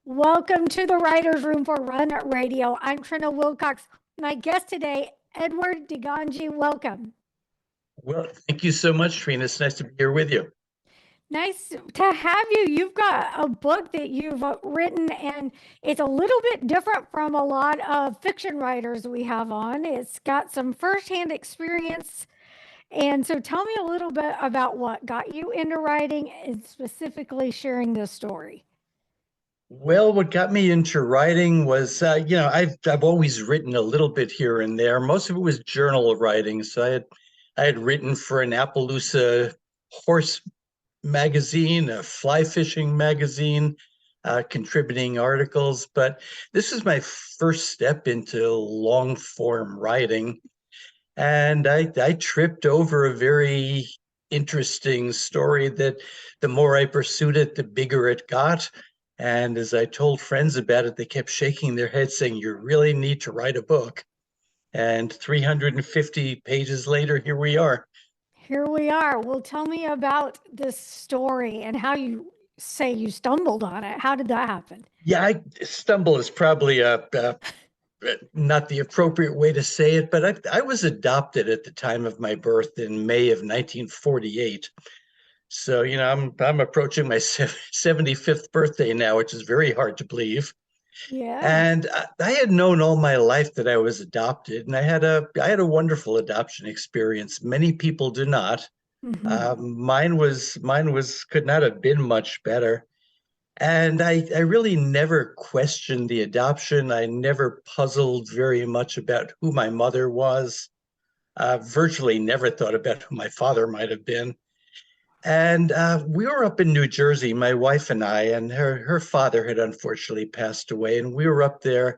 Welcome to the Writers Room for Run Radio. I'm Trina Wilcox. My guest today, Edward Di Gangi. Welcome. Well, thank you so much, Trina. It's nice to be here with you. Nice to have you. You've got a book that you've written, and it's a little bit different from a lot of fiction writers we have on. It's got some firsthand experience. And so tell me a little bit about what got you into writing and specifically sharing this story. Well, what got me into writing was, I've always written a little bit here and there. Most of it was journal writing. So I had written for an Appaloosa horse magazine, a fly fishing magazine, contributing articles. But this was my first step into long form writing. And I tripped over a very interesting story that the more I pursued it, the bigger it got. And as I told friends about it, they kept shaking their heads saying, "You really need to write a book." And 350 pages later, here we are. Here we are. Well, tell me about this story and how you say you stumbled on it. How did that happen? Yeah, I stumble is probably not the appropriate way to say it, but I was adopted at the time of my birth in May of 1948. So, I'm approaching my 75th birthday now, which is very hard to believe. Yeah. And I had known all my life that I was adopted, and I had a wonderful adoption experience. Many people do not. Hmm. Mine was could not have been much better. And I really never questioned the adoption. I never puzzled very much about who my mother was. Virtually never thought about who my father might have been. And we were up in New Jersey, my wife and I, and her father had unfortunately passed away. And we were up there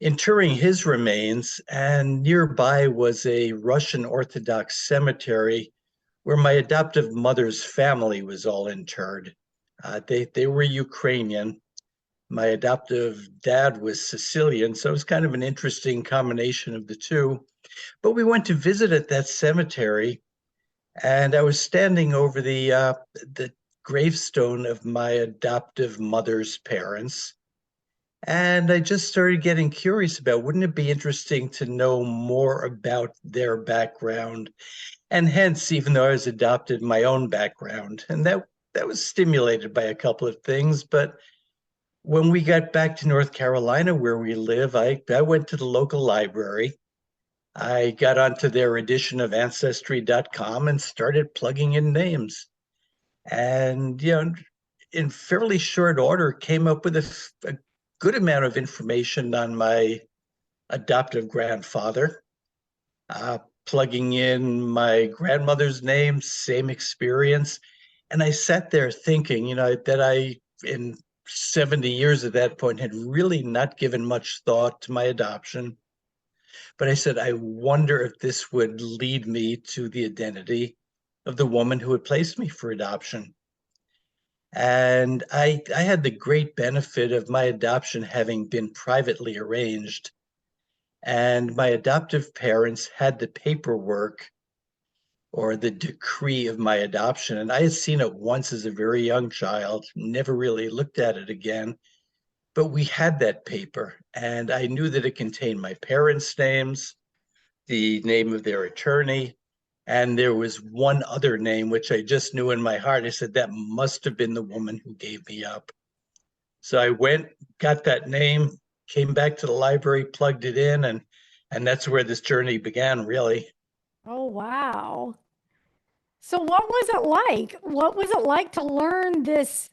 interring his remains. And nearby was a Russian Orthodox cemetery where my adoptive mother's family was all interred. They were Ukrainian. My adoptive dad was Sicilian, so it was kind of an interesting combination of the two. But we went to visit at that cemetery, and I was standing over the gravestone of my adoptive mother's parents, and I just started getting curious about, wouldn't it be interesting to know more about their background, and hence, even though I was adopted, my own background, and that was stimulated by a couple of things. But when we got back to North Carolina, where we live, I went to the local library. I got onto their edition of Ancestry.com and started plugging in names. And, in fairly short order, came up with a good amount of information on my adoptive grandfather, plugging in my grandmother's name, same experience. And I sat there thinking, that in 70 years at that point, had really not given much thought to my adoption. But I said, I wonder if this would lead me to the identity of the woman who had placed me for adoption. And I had the great benefit of my adoption having been privately arranged. And my adoptive parents had the paperwork or the decree of my adoption. And I had seen it once as a very young child, never really looked at it again. But we had that paper, and I knew that it contained my parents' names, the name of their attorney, and there was one other name which I just knew in my heart. I said, that must have been the woman who gave me up. So I went, got that name, came back to the library, plugged it in, and that's where this journey began, really. Oh, wow. So what was it like? What was it like to learn this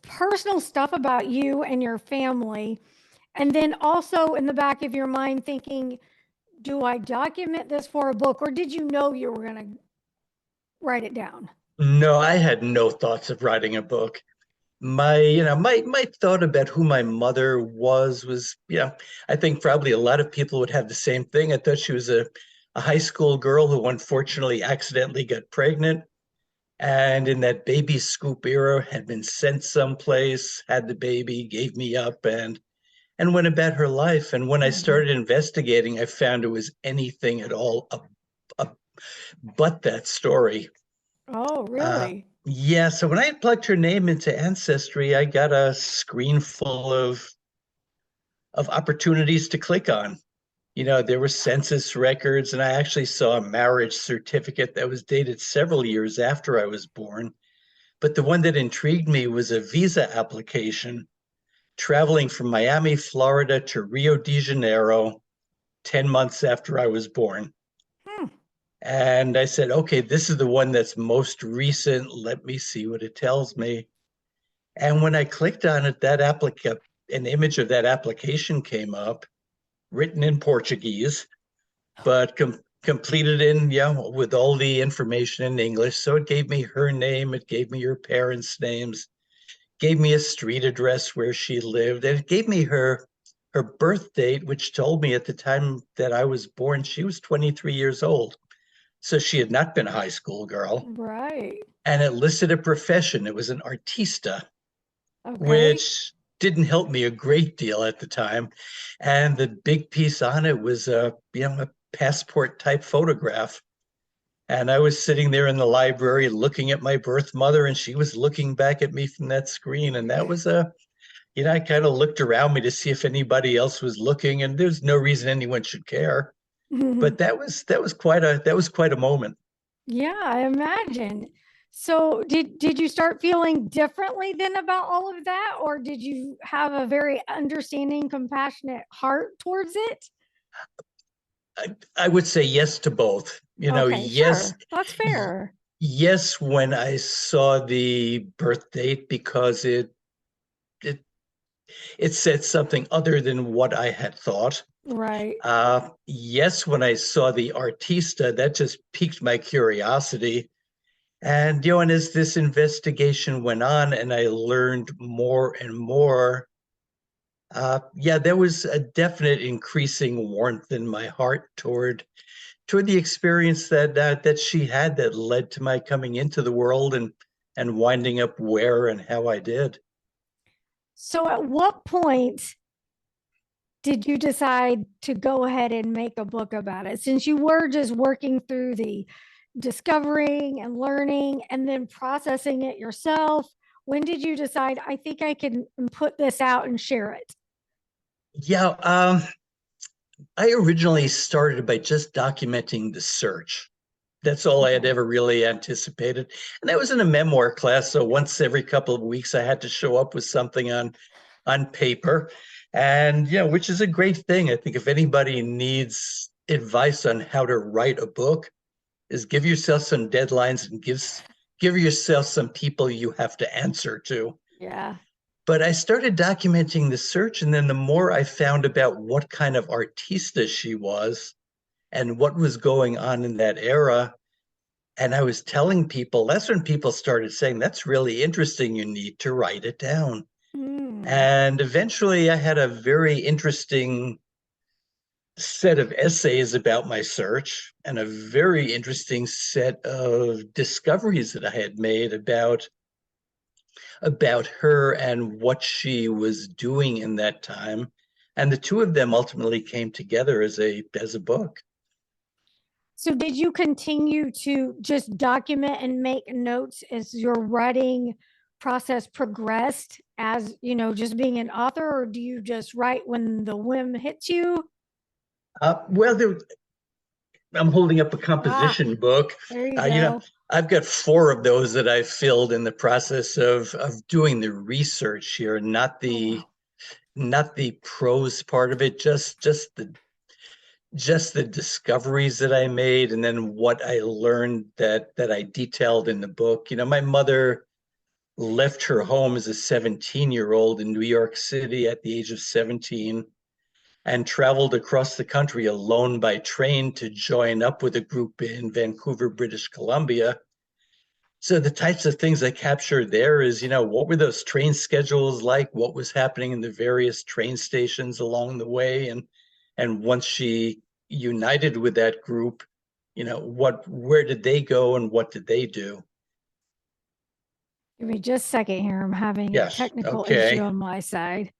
personal stuff about you and your family? And then also in the back of your mind thinking, do I document this for a book or did you know you were going to write it down? No, I had no thoughts of writing a book. My thought about who my mother was, I think probably a lot of people would have the same thing. I thought she was a high school girl who unfortunately accidentally got pregnant, and in that baby scoop era had been sent someplace, had the baby, gave me up, and went about her life. And when I Mhm. started investigating, I found it was anything at all but that story. Oh, Uh, really? Yeah, so when I plugged her name into Ancestry, I got a screen full of opportunities to click on. There were census records, and I actually saw a marriage certificate that was dated several years after I was born. But the one that intrigued me was a visa application traveling from Miami, Florida to Rio de Janeiro 10 months after I was born. Hmm. And I said, okay, this is the one that's most recent. Let me see what it tells me. And when I clicked on it, an image of that application came up, written in Portuguese, but completed in, with all the information in English. So it gave me her name, it gave me her parents' names, gave me a street address where she lived, and it gave me her birth date, which told me at the time that I was born, she was 23 years old. So she had not been a high school girl. Right. And it listed a profession. It was an artista, Okay. which didn't help me a great deal at the time. And the big piece on it was a passport type photograph. And I was sitting there in the library looking at my birth mother, and she was looking back at me from that screen. And that was I kind of looked around me to see if anybody else was looking, and there's no reason anyone should care. But that was quite a moment. Yeah, I imagine. So did you start feeling differently then about all of that, or did you have a very understanding, compassionate heart towards it? I would say yes to both. Okay, Yes, sure. That's fair. yes, when I saw the birth date because it it said something other than what I had thought. Right. Yes, when I saw the artista, that just piqued my curiosity. And as this investigation went on and I learned more and more, yeah, there was a definite increasing warmth in my heart toward the experience that she had that led to my coming into the world and winding up where and how I did. So at what point did you decide to go ahead and make a book about it? Since you were just working through the discovering and learning and then processing it yourself, when did you decide, I think I can put this out and share it? Yeah, I originally started by just documenting the search. That's all I had Okay. ever really anticipated. And that was in a memoir class. So once every couple of weeks, I had to show up with something on paper. And, which is a great thing. I think if anybody needs advice on how to write a book, is give yourself some deadlines and give yourself some people you have to answer to. Yeah. But I started documenting the search, and then the more I found about what kind of artista she was and what was going on in that era, and I was telling people, that's when people started saying, that's really interesting. You need to write it down. Mm. And eventually I had a very interesting set of essays about my search and a very interesting set of discoveries that I had made about her and what she was doing in that time. And the two of them ultimately came together as a book. So did you continue to just document and make notes as your writing process progressed as, just being an author, or do you just write when the whim hits you? Well, I'm holding up a Ah, composition book. there you You know, go. I've got four of those that I filled in the process of doing the research here, Oh, wow. not the prose part of it, just the discoveries that I made, and then what I learned that I detailed in the book. My mother left her home as a 17-year-old in New York City at the age of 17 and traveled across the country alone by train to join up with a group in Vancouver, British Columbia. So the types of things I captured there is, what were those train schedules like? What was happening in the various train stations along the way? And once she united with that group, where did they go and what did they do? Give me just a second here. I'm having a Yes. technical issue Okay. on my side.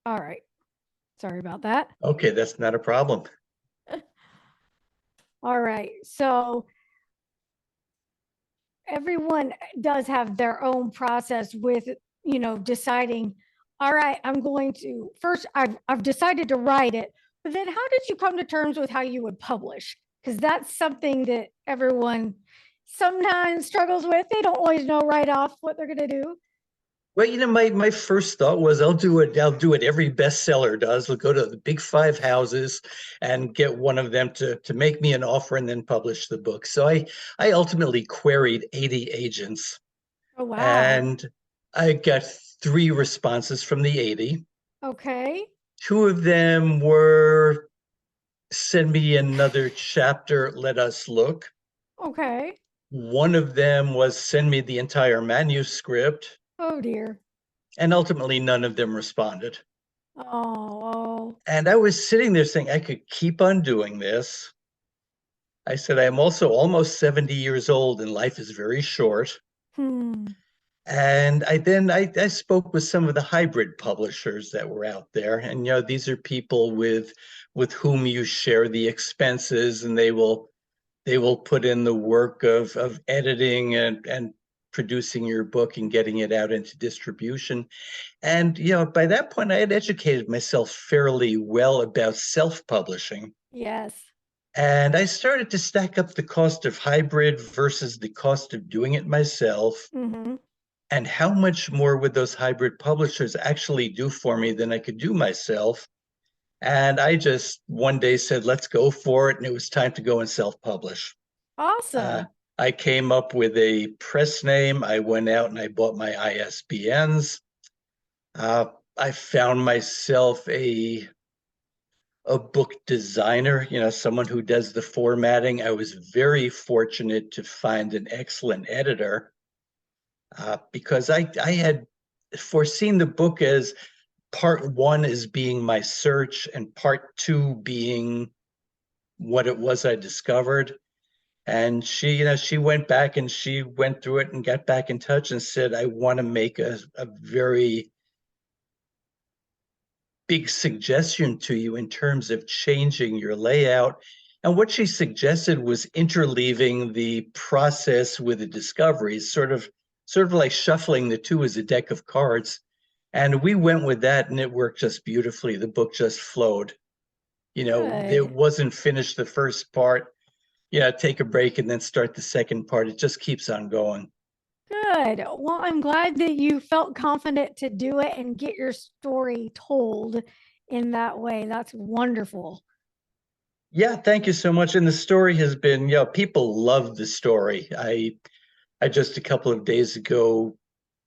All right. Sorry about that. Okay, that's not a problem. All right. So everyone does have their own process with, deciding, all right, I'm going to first, I've decided to write it, but then how did you come to terms with how you would publish? Because that's something that everyone sometimes struggles with. They don't always know right off what they're going to do. Well, my first thought was I'll do it every bestseller does. I'll go to the big five houses and get one of them to make me an offer and then publish the book. So I ultimately queried 80 agents Oh, wow. and I got three responses from the 80. Okay. Two of them were send me another chapter, let us look. Okay. One of them was send me the entire manuscript, Oh, dear. and ultimately none of them responded. Oh, And I was sitting there saying, I could keep on doing this. I said, I am also almost 70 years old and life is very short. hmm. And I spoke with some of the hybrid publishers that were out there. And these are people with whom you share the expenses, and they will put in the work of editing and producing your book and getting it out into distribution. And by that point, I had educated myself fairly well about self-publishing. Yes. And I started to stack up the cost of hybrid versus the cost of doing it myself, Hmm. and how much more would those hybrid publishers actually do for me than I could do myself. And I just one day said, let's go for it. And it was time to go and self-publish. Uh, Awesome. I came up with a press name. I went out and I bought my ISBNs. Uh, I found myself a book designer, someone who does the formatting. I was very fortunate to find an excellent editor because I had foreseen the book as part one as being my search and part two being what it was I discovered. And she went back and she went through it and got back in touch and said, I want to make a very big suggestion to you in terms of changing your layout. And what she suggested was interleaving the process with the discoveries, sort of like shuffling the two as a deck of cards. And we went with that and it worked just beautifully. The book just flowed. It Good. wasn't finished the first part, take a break and then start the second part. It just keeps on going. Good. Well, I'm glad that you felt confident to do it and get your story told in that way. That's wonderful. Yeah, thank you so much. And the story has been, people love the story. I just a couple of days ago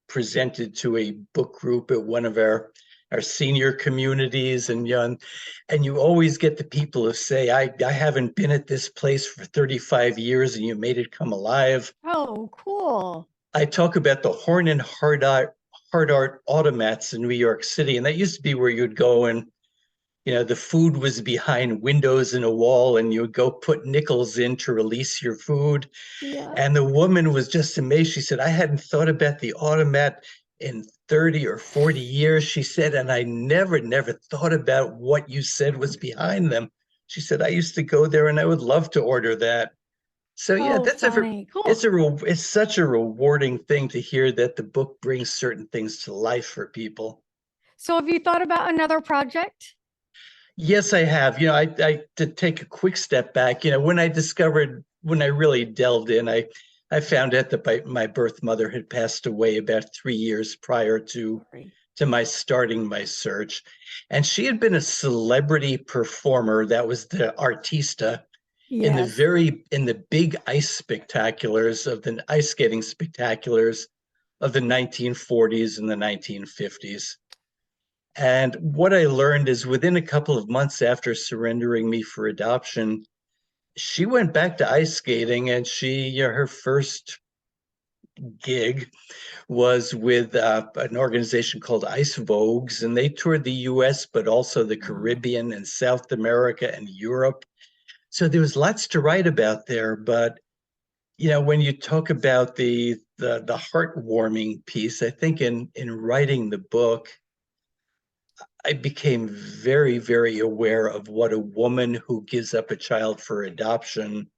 presented to a book group at one of our senior communities, and you always get the people who say, I haven't been at this place for 35 years and you made it come alive. Oh, cool. I talk about the horn and hard art automats in New York City, and that used to be where you'd go and the food was behind windows in a wall, and you would go put nickels in to release your food. Yeah. And the woman was just amazed. She said, I hadn't thought about the automat in 30 or 40 years, she said, and I never thought about what you said was behind them. She said, I used to go there and I would love to order that. So yeah, Oh, funny. it's Cool. it's such a rewarding thing to hear that the book brings certain things to life for people. So, have you thought about another project? Yes, I have. I to take a quick step back. When I really delved in, I found out that my birth mother had passed away about 3 years prior Sorry. to my starting my search, and she had been a celebrity performer. That was the artista Yes. in the big ice skating spectaculars of the 1940s and the 1950s. And what I learned is within a couple of months after surrendering me for adoption, she went back to ice skating, and her first gig was with an organization called Ice Vogues, and they toured the US, but also the Oh, Caribbean and South America and Europe. So there was lots to write about there. But, when you talk about the heartwarming piece, I think in writing the book, I became very, very aware of what a woman who gives up a child for adoption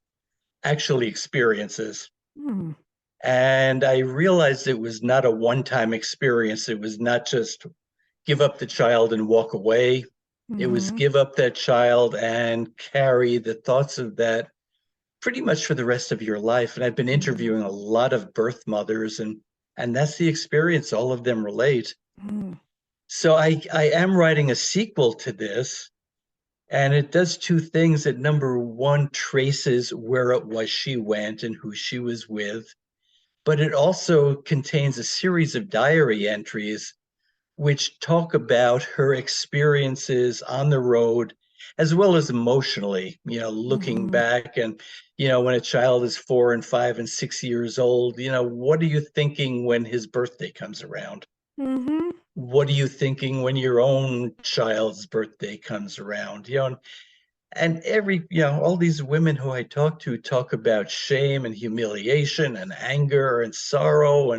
actually experiences. Mm, And I realized it was not a one-time experience. It was not just give up the child and walk away. It was hmm give up that child and carry the thoughts of that pretty much for the rest of your life. And I've been hmm interviewing a lot of birth mothers, and that's the experience all of them relate. mm. So I am writing a sequel to this, and it does two things. That number one traces where it was she went and who she was with, but it also contains a series of diary entries which talk about her experiences on the road as well as emotionally, looking Mhm, back and, when a child is 4 and 5 and 6 years old, what are you thinking when his birthday comes around? mhm. What are you thinking when your own child's birthday comes around? And all these women who I talk to talk about shame and humiliation and anger and sorrow.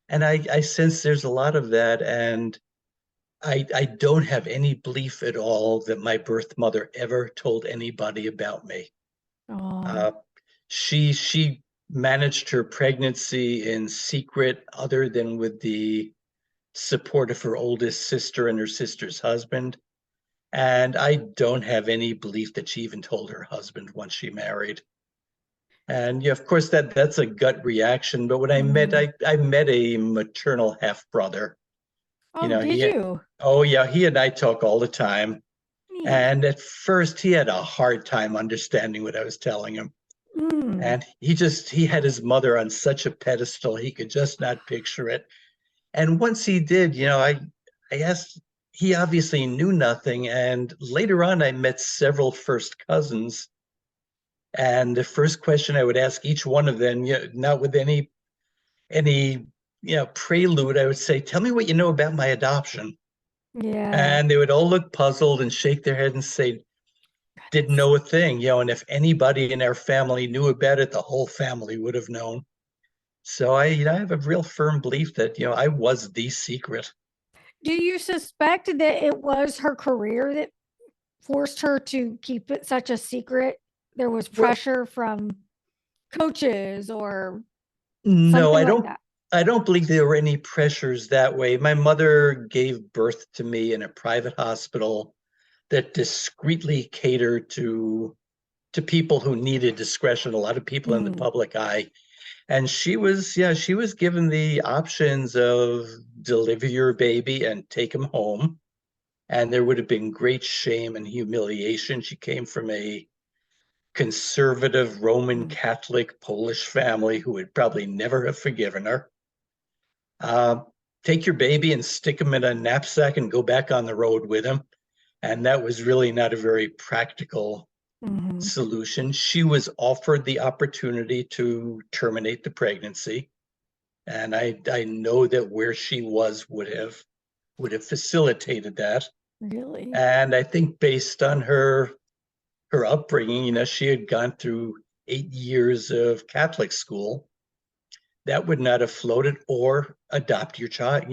And I sense there's a lot of that. And I don't have any belief at all that my birth mother ever told anybody about me. Oh, Uh, she managed her pregnancy in secret, other than with the support of her oldest sister and her sister's husband. And I don't have any belief that she even told her husband once she married. And yeah, of course that's a gut reaction. But when I met mm. I met a maternal half brother. You Oh, know, did he you? Oh yeah, he and I talk all the time. Neat. And at first he had a hard time understanding what I was telling him. Mm, And he had his mother on such a pedestal, he could just not picture it. And once he did, I asked, he obviously knew nothing. And later on, I met several first cousins. And the first question I would ask each one of them, not with any prelude, I would say, "Tell me what you know about my adoption." yeah. And they would all look puzzled and shake their head and say, "Didn't Goodness. know a thing." And if anybody in our family knew about it, the whole family would have known. So I have a real firm belief that, I was the secret. Do you suspect that it was her career that forced her to keep it such a secret? There was Well, pressure from coaches or no, something I like don't. that? I don't believe there were any pressures that way. My mother gave birth to me in a private hospital that discreetly catered to people who needed discretion, a lot of people in the Mm, public eye. And she was given the options of deliver your baby and take him home. And there would have been great shame and humiliation. She came from a conservative Roman mm, Catholic Polish family who would probably never have forgiven her. Uh, Take your baby and stick him in a knapsack and go back on the road with him. And that was really not a very practical mhm. solution. She was offered the opportunity to terminate the pregnancy. And I know that where she was would have facilitated that. Really? And I think based on her upbringing, she had gone through 8 years of Catholic school. That would not have floated, or adopt your child,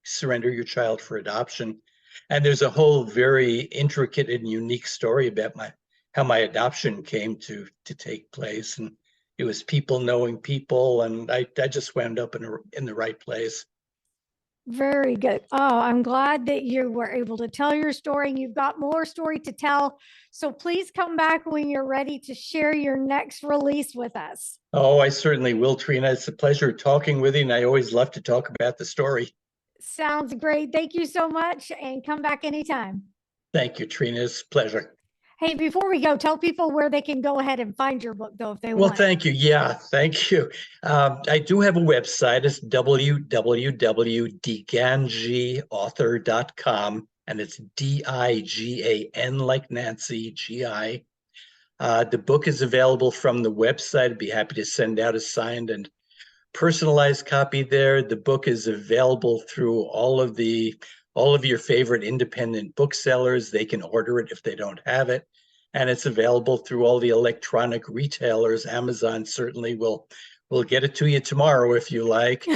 surrender your child for adoption. And there's a whole very intricate and unique story about my how my adoption came to take place. And it was people knowing people, and I just wound up in the right place. Very good. Oh, I'm glad that you were able to tell your story and you've got more story to tell. So please come back when you're ready to share your next release with us. Oh, I certainly will, Trina. It's a pleasure talking with you, and I always love to talk about the story. Sounds great. Thank you so much and come back anytime. Thank you, Trina. It's a pleasure. Hey, before we go, tell people where they can go ahead and find your book, though, if they Well, want. thank you. Yeah, thank you. I do have a website. It's www.digangauthor.com, and it's Digan like Nancy, GI. The book is available from the website. I'd be happy to send out a signed and personalized copy there. The book is available through all of your favorite independent booksellers. They can order it if they don't have it. And it's available through all the electronic retailers. Amazon certainly will We'll get it to you tomorrow if you like.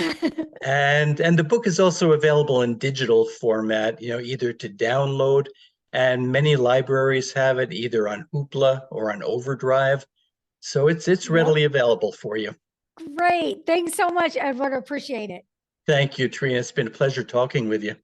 And the book is also available in digital format, either to download, and many libraries have it either on Hoopla or on Overdrive. So it's Yep. readily available for you. Great. Thanks so much, Edward. Appreciate it. Thank you, Trina. It's been a pleasure talking with you.